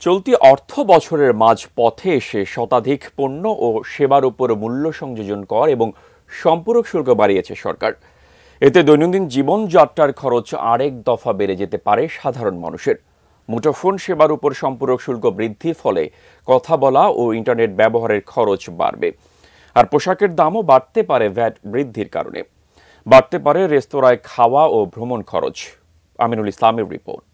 চলতি অর্থ বছরের মাঝপথে এসে শতাধিক পণ্য ও সেবার উপর মূল্য সংযোজন কর এবং সম্পূরক শুল্ক বাড়িয়েছে সরকার। এতে দৈনন্দিন জীবনযাত্রার খরচ আরেক দফা বেড়ে যেতে পারে সাধারণ মানুষের। মুঠোফোন সেবার উপর সম্পূরক শুল্ক বৃদ্ধির ফলে কথা বলা ও ইন্টারনেট ব্যবহারের খরচ বাড়বে। আর পোশাকের দামও বাড়তে পারে ভ্যাট বৃদ্ধির কারণে। বাড়তে পারে রেস্তোরাঁয় খাওয়া ও ভ্রমণ খরচ। আমিনুল ইসলামের রিপোর্ট।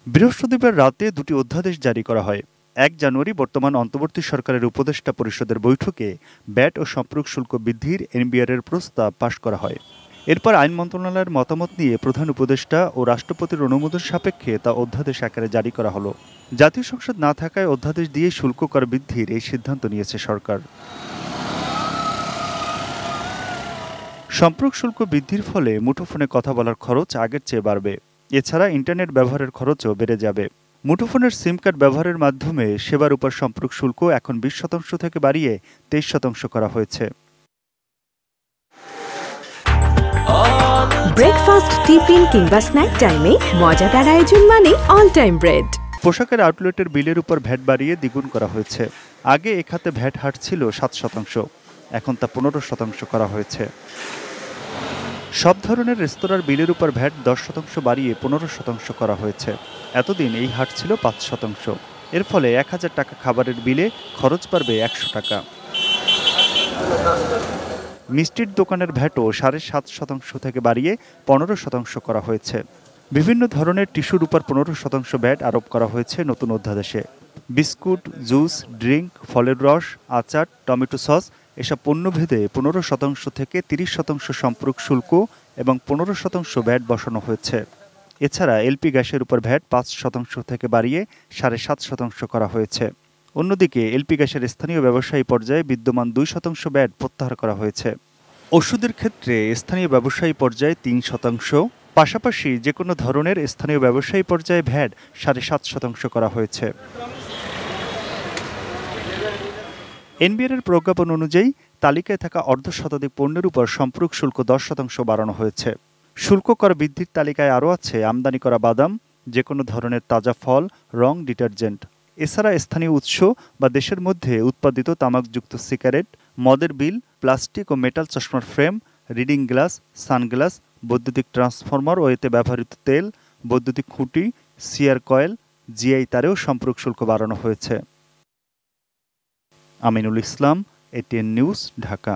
বৃহস্পতিবার রাতে দুটি অধ্যাদেশ জারি করা হয়। ১ জানুয়ারি বর্তমান অন্তর্বর্তী সরকারের উপদেষ্টা পরিষদের বৈঠকে ব্যাট ও সম্পূরক শুল্ক বৃদ্ধির এনবিআরের প্রস্তাব পাশ করা হয়। এরপর আইন মন্ত্রণালয়ের মতামত নিয়ে প্রধান উপদেষ্টা ও রাষ্ট্রপতির অনুমোদন সাপেক্ষে তা অধ্যাদেশ আকারে জারি করা হলো। জাতীয় সংসদ না থাকায় অধ্যাদেশ দিয়ে শুল্ক কর বৃদ্ধির এই সিদ্ধান্ত নিয়েছে সরকার। সম্পূরক শুল্ক বৃদ্ধির ফলে মুঠোফোনে কথা বলার খরচ আগের চেয়ে বাড়বে। এছাড়া ইন্টারনেট ব্যবহারের খরচও বেড়ে যাবে। মুঠোফোনের সিম কার্ড ব্যবহারের মাধ্যমে সেবার উপর সম্পূরক শুল্ক এখন 20% থেকে বাড়িয়ে 23% করা হয়েছে। ব্রেকফাস্ট, টিফিন কিংবা স্ন্যাক টাইমে মজাদার আয়োজন মানে অল টাইম ব্রেড। পোশাকের আউটলেটের বিলের উপর ভ্যাট বাড়িয়ে দ্বিগুণ করা হয়েছে। আগে এ খাতে ভ্যাট হার ছিল 7%, এখন তা 15% করা হয়েছে। সব ধরনের রেস্তোরাঁর বিলের উপর ভ্যাট 10% বাড়িয়ে 15% করা হয়েছে। এতদিন এই হার ছিল 5%। এর ফলে 1000 টাকা খাবারের বিলে খরচ বাড়বে 100 টাকা। মিষ্টির দোকানের ভ্যাটও 7.5% থেকে বাড়িয়ে 15% করা হয়েছে। বিভিন্ন ধরনের টিস্যুর উপর 15% ভ্যাট আরোপ করা হয়েছে নতুন অধ্যাদেশে। বিস্কুট, জুস, ড্রিঙ্ক, ফলের রস, আচার, টমেটো সস এসব পণ্যভেদে 15% থেকে 30% সম্পূরক শুল্ক এবং 15% ভ্যাট বসানো হয়েছে। এছাড়া এলপি গ্যাসের উপর ভ্যাট 5% থেকে বাড়িয়ে 7.5% করা হয়েছে। অন্যদিকে এলপি গ্যাসের স্থানীয় ব্যবসায়ী পর্যায়ে বিদ্যমান 2% ভ্যাট প্রত্যাহার করা হয়েছে। ওষুধের ক্ষেত্রে স্থানীয় ব্যবসায়ী পর্যায়ে 3%, পাশাপাশি যে কোনো ধরনের স্থানীয় ব্যবসায়ী পর্যায়ে ভ্যাট 7.5% করা হয়েছে। এনবিআরের প্রজ্ঞাপন অনুযায়ী তালিকায় থাকা অর্ধশতাধিক পণ্যের উপর সম্পূরক শুল্ক 10% বাড়ানো হয়েছে। শুল্ক কর বৃদ্ধির তালিকায় আরও আছে আমদানি করা বাদাম, যে কোনো ধরনের তাজা ফল, রং, ডিটারজেন্ট। এছাড়া স্থানীয় উৎস বা দেশের মধ্যে উৎপাদিত তামাকযুক্ত সিগারেট, মদের বিল, প্লাস্টিক ও মেটাল চশমার ফ্রেম, রিডিং গ্লাস, সানগ্লাস, বৈদ্যুতিক ট্রান্সফরমার ও এতে ব্যবহৃত তেল, বৈদ্যুতিক খুঁটি, সিআর কয়েল, জিআই তারেও সম্পূরক শুল্ক বাড়ানো হয়েছে। Aminul Islam, ATN news, Dhaka.